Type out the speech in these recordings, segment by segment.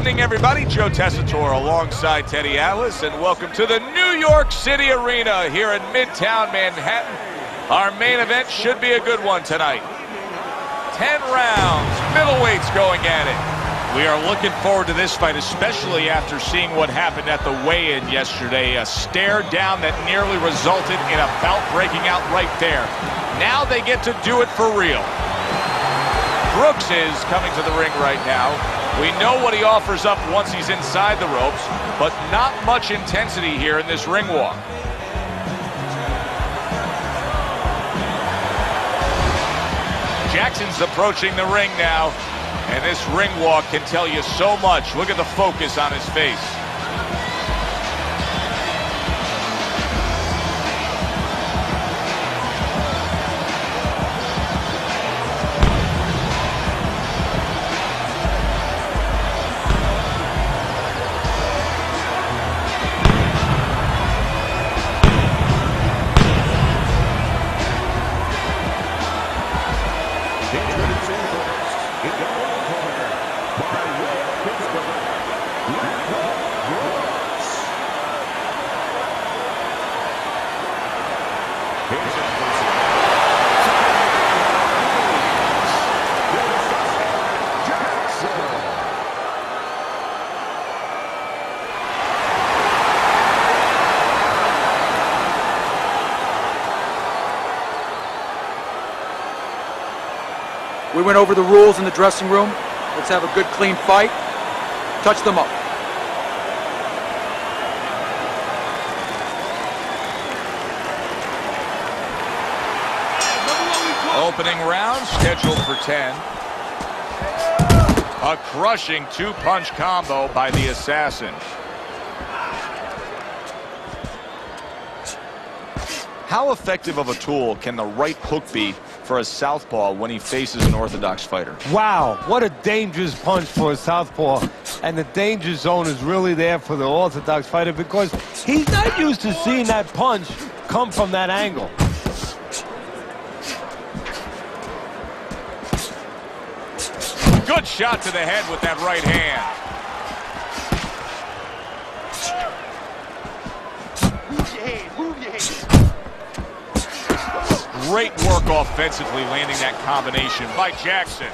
evening, everybody. Joe Tessitore alongside Teddy Atlas, and welcome to the New York City Arena here in Midtown Manhattan. Our main event should be a good one tonight. 10 rounds, middleweights going at it. We are looking forward to this fight, especially after seeing what happened at the weigh-in yesterday. A stare down that nearly resulted in a bout breaking out right there. Now they get to do it for real. Brooks is coming to the ring right now. We know what he offers up once he's inside the ropes, but not much intensity here in this ring walk. Jackson's approaching the ring now, and this ring walk can tell you so much. Look at the focus on his face. We went over the rules in the dressing room. Let's have a good, clean fight. Touch them up. Opening round scheduled for 10. A crushing two-punch combo by the Assassin. How effective of a tool can the right hook be for a southpaw when he faces an orthodox fighter? Wow, what a dangerous punch for a southpaw. And the danger zone is really there for the orthodox fighter because he's not used to seeing that punch come from that angle. Good shot to the head with that right hand. Great work offensively, landing that combination by Jackson.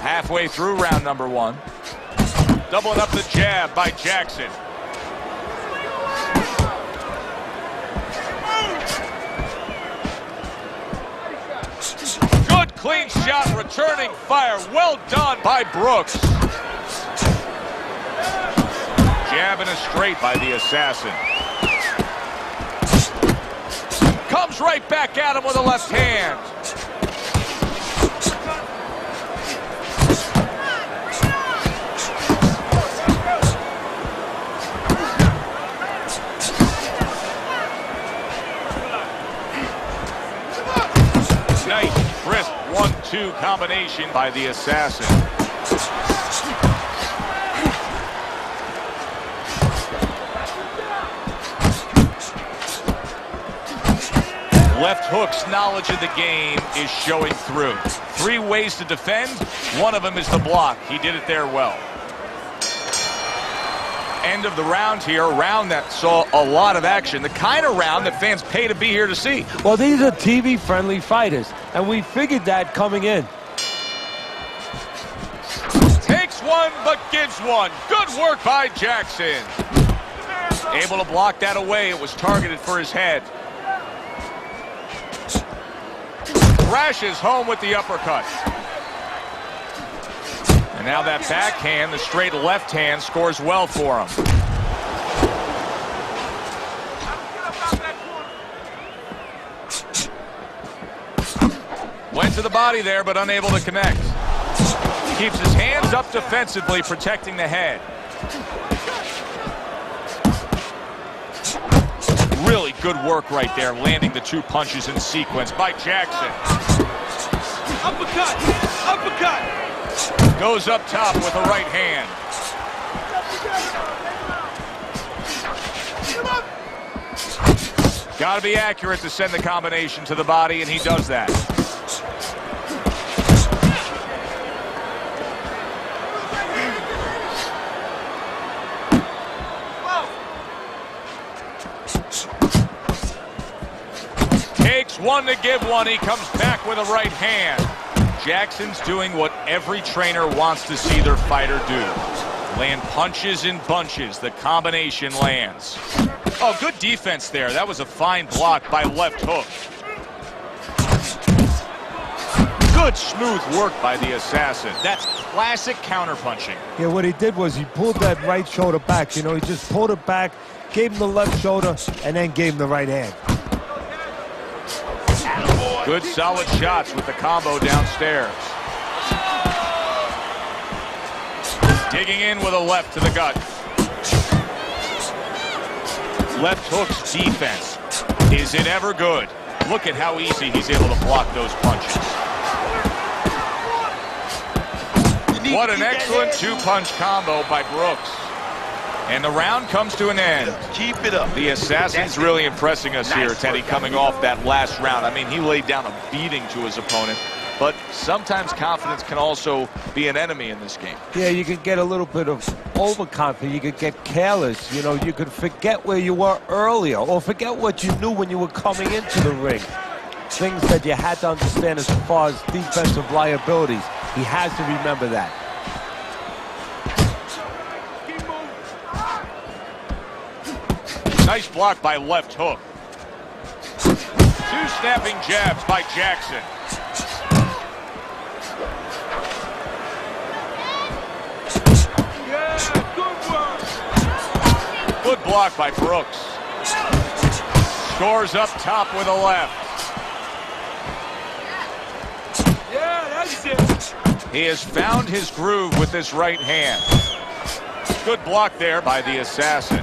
Halfway through round number one. Doubling up the jab by Jackson. Good clean shot, returning fire. Well done by Brooks. Jab and a straight by the Assassin. Comes right back at him with a left hand. Nice, crisp 1-2 combination by the Assassin. Left hook's knowledge of the game is showing through. 3 ways to defend. One of them is the block. He did it there well. End of the round here, a round that saw a lot of action, the kind of round that fans pay to be here to see. Well, these are TV-friendly fighters, and we figured that coming in. Takes one, but gives one. Good work by Jackson. Able to block that away. It was targeted for his head. Crashes home with the uppercut. And now that backhand, the straight left hand, scores well for him. Went to the body there, but unable to connect. Keeps his hands up defensively, protecting the head. Really good work right there, landing the 2 punches in sequence by Jackson. Uppercut! Uppercut! Goes up top with a right hand. Got to be accurate to send the combination to the body, and he does that. Takes one to give one. He comes back with a right hand. Jackson's doing what every trainer wants to see their fighter do. Land punches in bunches. The combination lands. Oh, good defense there. That was a fine block by left hook. Good smooth work by the assassin. That's classic counterpunching. Yeah, what he did was he pulled that right shoulder back. You know, he just pulled it back, gave him the left shoulder, and then gave him the right hand. Good solid shots with the combo downstairs. Digging in with a left to the gut. Left hook's defense. Is it ever good? Look at how easy he's able to block those punches. What an excellent two-punch combo by Brooks. And the round comes to an end. Keep it up. The assassin's really impressing us here, Teddy, coming off that last round. I mean, he laid down a beating to his opponent. But sometimes confidence can also be an enemy in this game. Yeah, you could get a little bit of overconfidence. You could get careless. You know, you could forget where you were earlier or forget what you knew when you were coming into the ring. Things that you had to understand as far as defensive liabilities. He has to remember that. Nice block by left hook. Two snapping jabs by Jackson. Good block by Brooks. Scores up top with a left. Yeah, that's it. He has found his groove with this right hand. Good block there by the assassin.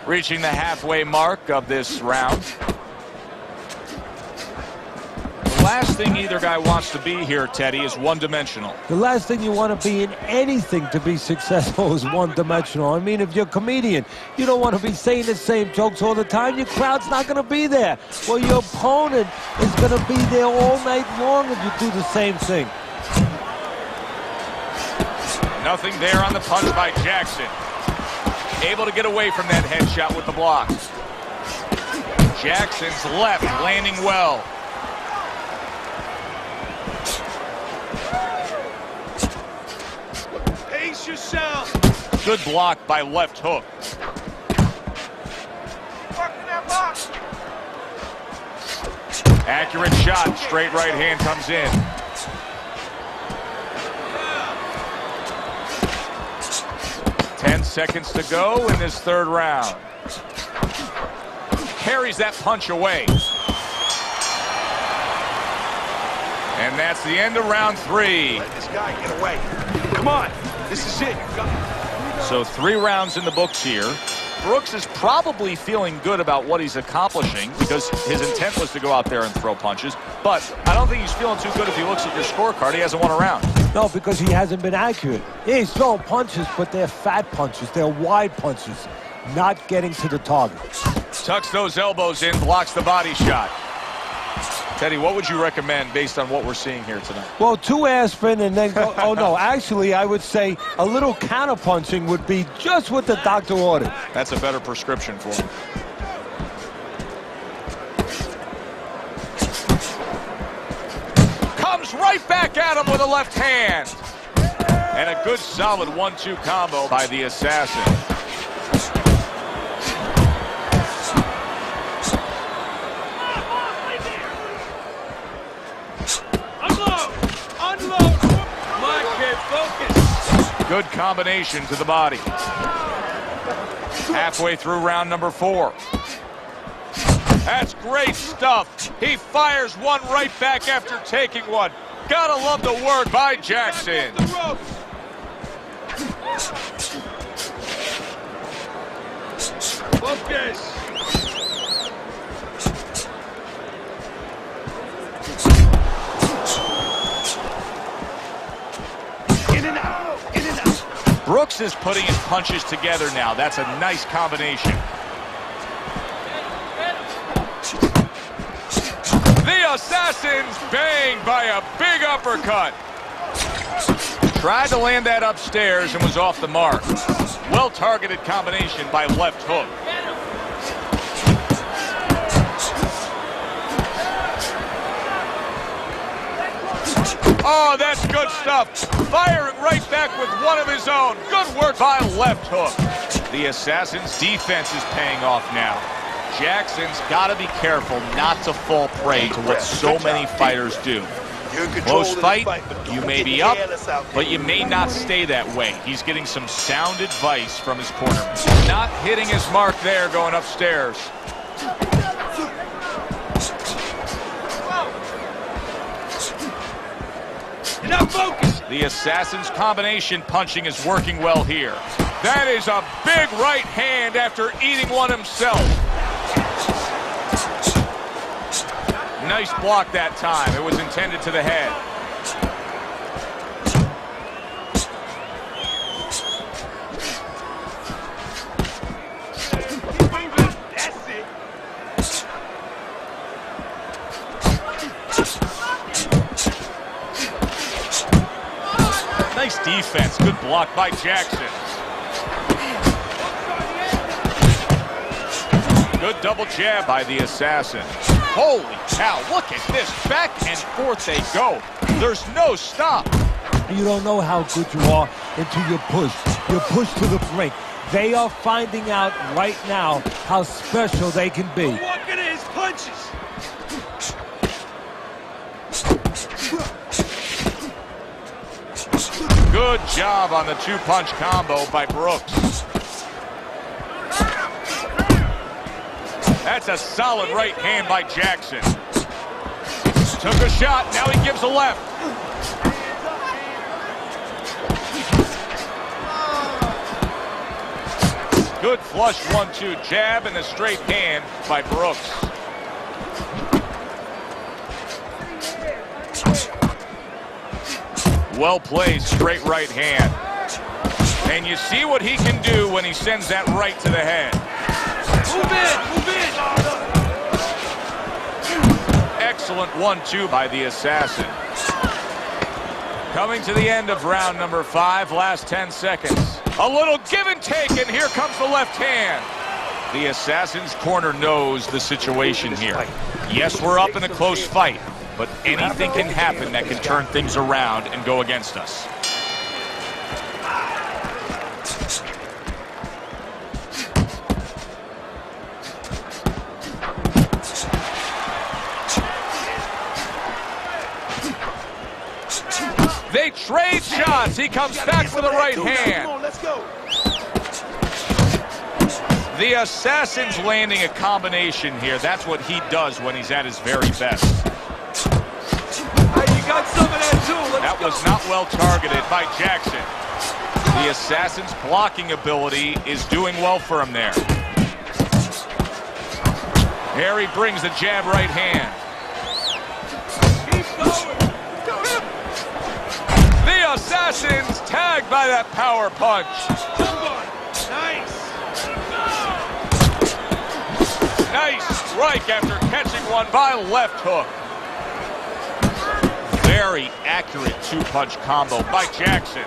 Reaching the halfway mark of this round. The last thing either guy wants to be here, Teddy, is one-dimensional. The last thing you want to be in anything to be successful is one-dimensional. I mean, if you're a comedian, you don't want to be saying the same jokes all the time. Your crowd's not going to be there. Well, your opponent is going to be there all night long if you do the same thing. Nothing there on the punch by Jackson. Able to get away from that headshot with the block. Jackson's left landing well. Pace yourself. Good block by left hook. Accurate shot. Straight right hand comes in. Seconds to go in this third round. Carries that punch away. And that's the end of round 3. Let this guy get away. Come on. This is it. So 3 rounds in the books here. Brooks is probably feeling good about what he's accomplishing because his intent was to go out there and throw punches. But I don't think he's feeling too good if he looks at your scorecard. He hasn't won a round. No, because he hasn't been accurate. Yeah, he's throwing punches, but they're fat punches. They're wide punches, not getting to the target. Tucks those elbows in, blocks the body shot. Teddy, what would you recommend based on what we're seeing here tonight? Well, 2 aspirin and then go, oh no, actually I would say a little counterpunching would be just what the doctor ordered. That's a better prescription for him. Comes right back at him with a left hand. And a good solid 1-2 combo by the assassin. Good combination to the body. Halfway through round number 4. That's great stuff. He fires one right back after taking one. Gotta love the work by Jackson. Focus. Brooks pieces putting his punches together now. That's a nice combination. The Assassins banged by a big uppercut. Tried to land that upstairs and was off the mark. Well-targeted combination by left hook. Oh, that's good stuff. Firing right back with one of his own. Good work by left hook. The Assassin's defense is paying off now. Jackson's got to be careful not to fall prey to what so many fighters do. Close fight, you may be up, but you may not stay that way. He's getting some sound advice from his corner. Not hitting his mark there going upstairs. Now focus. The Assassin's combination punching is working well here. That is a big right hand after eating one himself. Nice block that time. It was intended to the head. That's it. Nice defense. Good block by Jackson. Good double jab by the Assassin. Holy cow, look at this. Back and forth they go. There's no stop. You don't know how good you are until you push. You push to the brink. They are finding out right now how special they can be. Walk into his punches. Good job on the two-punch combo by Brooks. That's a solid right hand by Jackson. Took a shot, now he gives a left. Good flush 1-2 jab and a straight hand by Brooks. Well placed, straight right hand. And you see what he can do when he sends that right to the head. Move in, move in. Excellent 1-2 by the Assassin. Coming to the end of round number 5, last 10 seconds. A little give and take, and here comes the left hand. The Assassin's corner knows the situation here. Yes, we're up in a close fight, but anything can happen that can turn things around and go against us. They trade shots. He comes back for the right hand. Come on, let's go. The Assassin's landing a combination here. That's what he does when he's at his very best. Hey, you got some of that too. That was not well targeted by Jackson. The Assassin's blocking ability is doing well for him there. Harry brings the jab right hand. Keep going. The Assassin's tagged by that power punch. Nice. Nice strike after catching one by left hook. Very accurate two-punch combo by Jackson.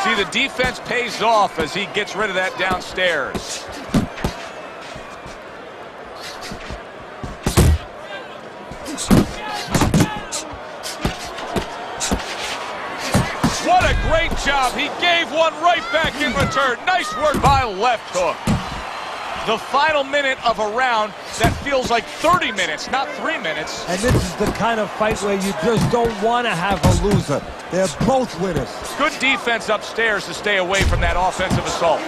See, the defense pays off as he gets rid of that downstairs. What a great job. He gave one right back in return. Nice work by left hook. The final minute of a round that feels like 30 minutes, not 3 minutes. And this is the kind of fight where you just don't want to have a loser. They're both winners. Good defense upstairs to stay away from that offensive assault.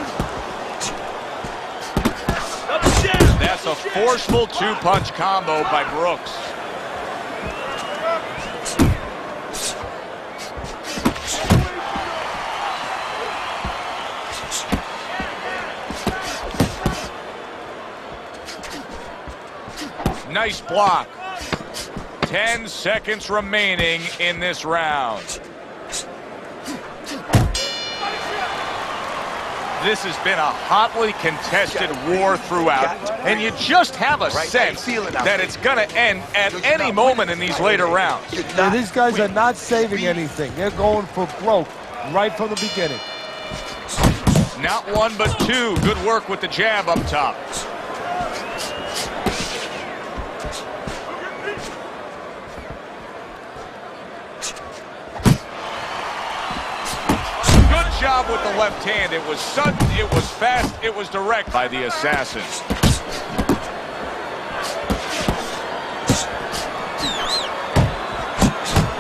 That's a forceful two-punch combo by Brooks. Nice block. 10 seconds remaining in this round. This has been a hotly contested war throughout, and you just have a sense that it's going to end at any moment in these later rounds. Yeah, these guys are not saving anything. They're going for broke right from the beginning. Not one, but two. Good work with the jab up top. Job with the left hand. It was sudden, it was fast, it was direct by the assassin.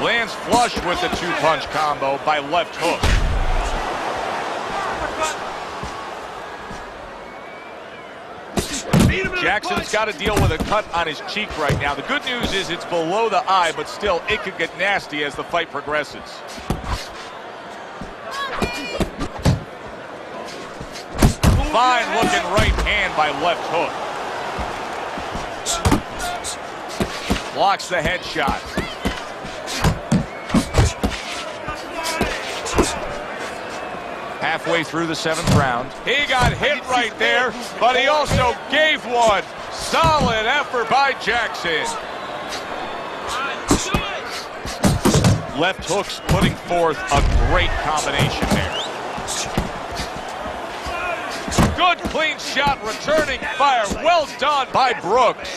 Lands flush with the two-punch combo by left hook. Jackson's got to deal with a cut on his cheek right now. The good news is it's below the eye, but still it could get nasty as the fight progresses. Fine looking right hand by left hook. Blocks the headshot. Halfway through the 7th round. He got hit right there, but he also gave one. Solid effort by Jackson. Left hook's putting forth a great combination there. Good clean shot, returning fire. Well done by Brooks.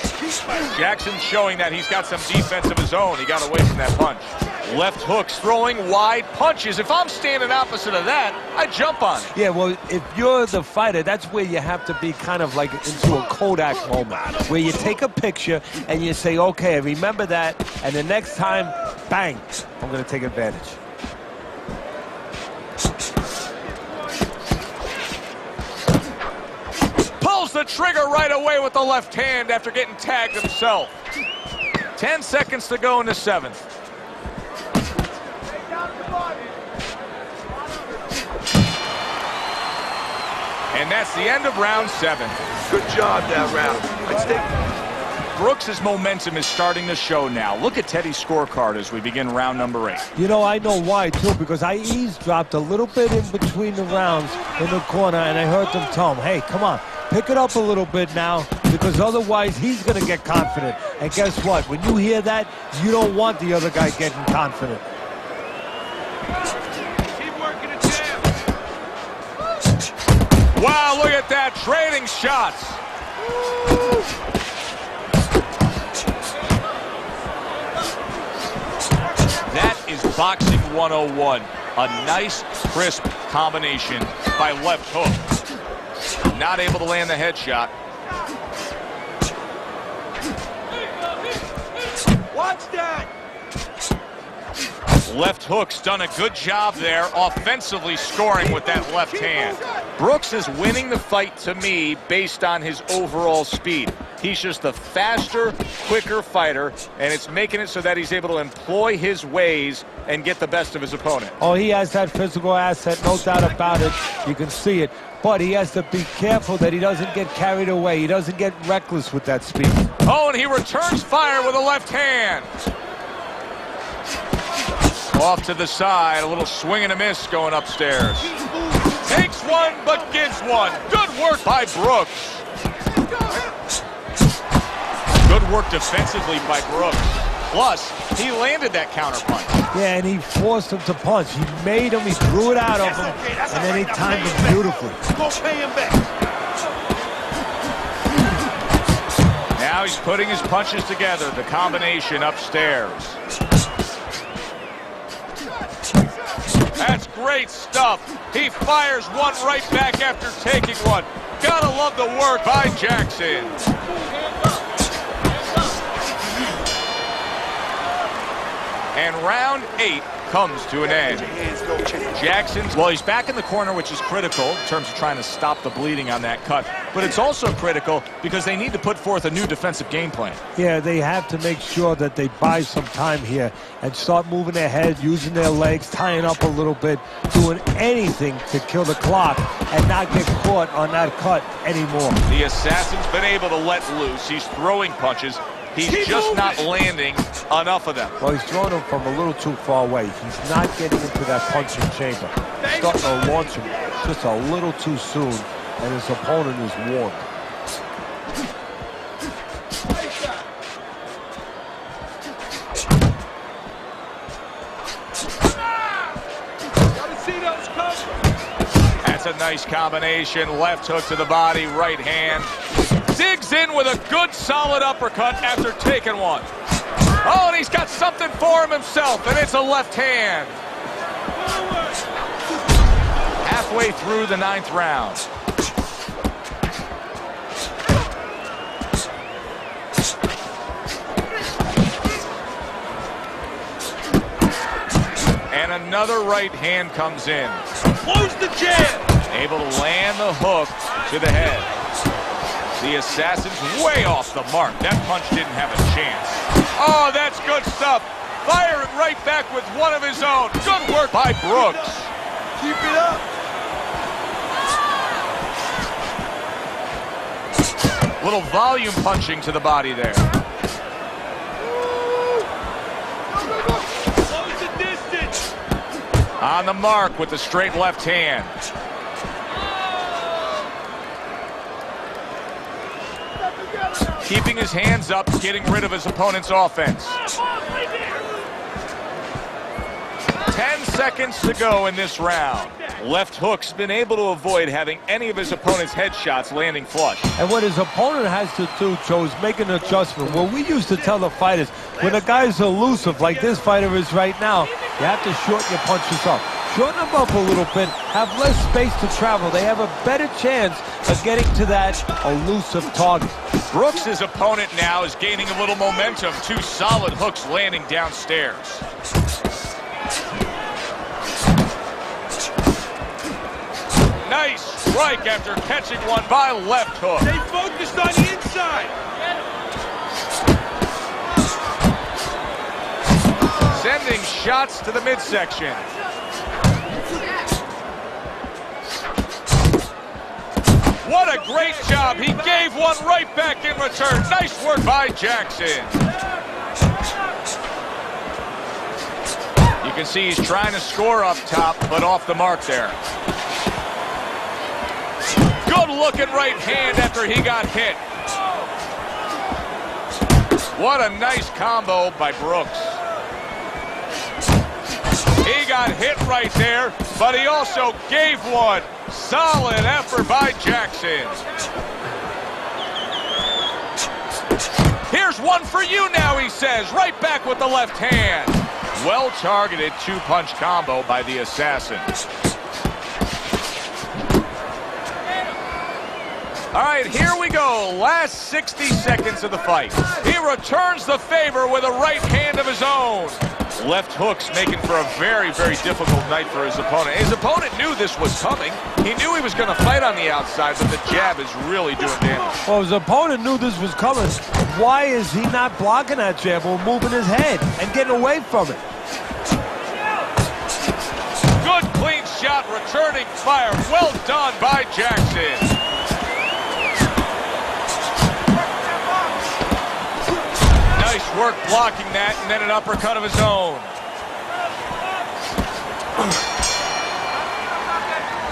Jackson showing that he's got some defense of his own. He got away from that punch. Left hooks throwing wide punches. If I'm standing opposite of that, I jump on it. Yeah, well, if you're the fighter, that's where you have to be kind of like into a Kodak moment, where you take a picture and you say, okay, remember that, and the next time, bang, I'm going to take advantage. Pulls the trigger right away with the left hand after getting tagged himself. 10 seconds to go in the 7th. And that's the end of round 7. Good job that round. Brooks' momentum is starting to show now. Look at Teddy's scorecard as we begin round number 8. You know, I know why, too, because I eavesdropped a little bit in between the rounds in the corner, and I heard them tell him, hey, come on, pick it up a little bit now, because otherwise he's going to get confident. And guess what? When you hear that, you don't want the other guy getting confident. Keep working the jab. Wow, look at that, trading shots. That is boxing 101. A nice, crisp combination by left hook. Not able to land the headshot. Watch that. Left hook's done a good job there, offensively scoring with that left hand. Brooks is winning the fight to me based on his overall speed. He's just a faster, quicker fighter, and it's making it so that he's able to employ his ways and get the best of his opponent. Oh, he has that physical asset, no doubt about it. You can see it. But he has to be careful that he doesn't get carried away. He doesn't get reckless with that speed. Oh, and he returns fire with a left hand. Off to the side, a little swing and a miss going upstairs. Takes one, but gives one. Good work by Brooks. Good work defensively by Brooks. Plus, he landed that counterpunch. Yeah, and he forced him to punch. He made him, he threw it out of him, and then he timed it beautifully. Go pay him back. Now he's putting his punches together, the combination upstairs. That's great stuff. He fires one right back after taking one. Gotta love the work by Jackson. And round 8 comes to an end. Jackson's, well, he's back in the corner, which is critical in terms of trying to stop the bleeding on that cut. But it's also critical because they need to put forth a new defensive game plan. Yeah, they have to make sure that they buy some time here and start moving their head, using their legs, tying up a little bit, doing anything to kill the clock and not get caught on that cut anymore. The assassin's been able to let loose. He's throwing punches. He's just not landing enough of them. Well, he's throwing them from a little too far away. He's not getting into that punching chamber. starting to launch him just a little too soon, and his opponent is warmed. That's a nice combination. Left hook to the body, right hand. Digs in with a good solid uppercut after taking one. Oh, and he's got something for him himself, and it's a left hand. Halfway through the 9th round. And another right hand comes in. Close the jab. Able to land the hook to the head. The assassin's way off the mark. That punch didn't have a chance. Oh, that's good stuff. Firing right back with one of his own. Good work by Brooks. Keep it up. Little volume punching to the body there. Close the distance. On the mark with the straight left hand. Keeping his hands up, getting rid of his opponent's offense. 10 seconds to go in this round. Left hook's been able to avoid having any of his opponent's headshots landing flush. And what his opponent has to do, Joe, is make an adjustment. Well, we used to tell the fighters, when a guy's elusive like this fighter is right now, you have to shorten your punches up. Shorten them up a little bit, have less space to travel. They have a better chance of getting to that elusive target. Brooks' opponent now is gaining a little momentum. 2 solid hooks landing downstairs. Nice strike after catching one by left hook. Stay focused on the inside. Sending shots to the midsection. What a great job. He gave one right back in return. Nice work by Jackson. You can see he's trying to score up top, but off the mark there. Good looking right hand after he got hit. What a nice combo by Brooks. He got hit right there, but he also gave one. Solid effort by Jackson. Here's one for you now, he says. Right back with the left hand. Well-targeted 2-punch combo by the assassin. All right, here we go. Last 60 seconds of the fight. He returns the favor with a right hand of his own. Left hooks making for a very, very difficult night for his opponent. His opponent knew this was coming. He knew he was going to fight on the outside, but the jab is really doing damage. Well, his opponent knew this was coming. Why is he not blocking that jab or moving his head and getting away from it? Good, clean shot, returning fire. Well done by Jackson. Nice work blocking that, and then an uppercut of his own.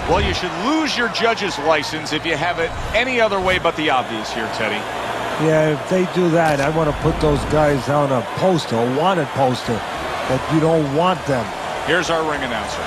Well, you should lose your judge's license if you have it any other way but the obvious here, Teddy. Yeah, if they do that, I want to put those guys on a poster, a wanted poster, that you don't want them. Here's our ring announcer.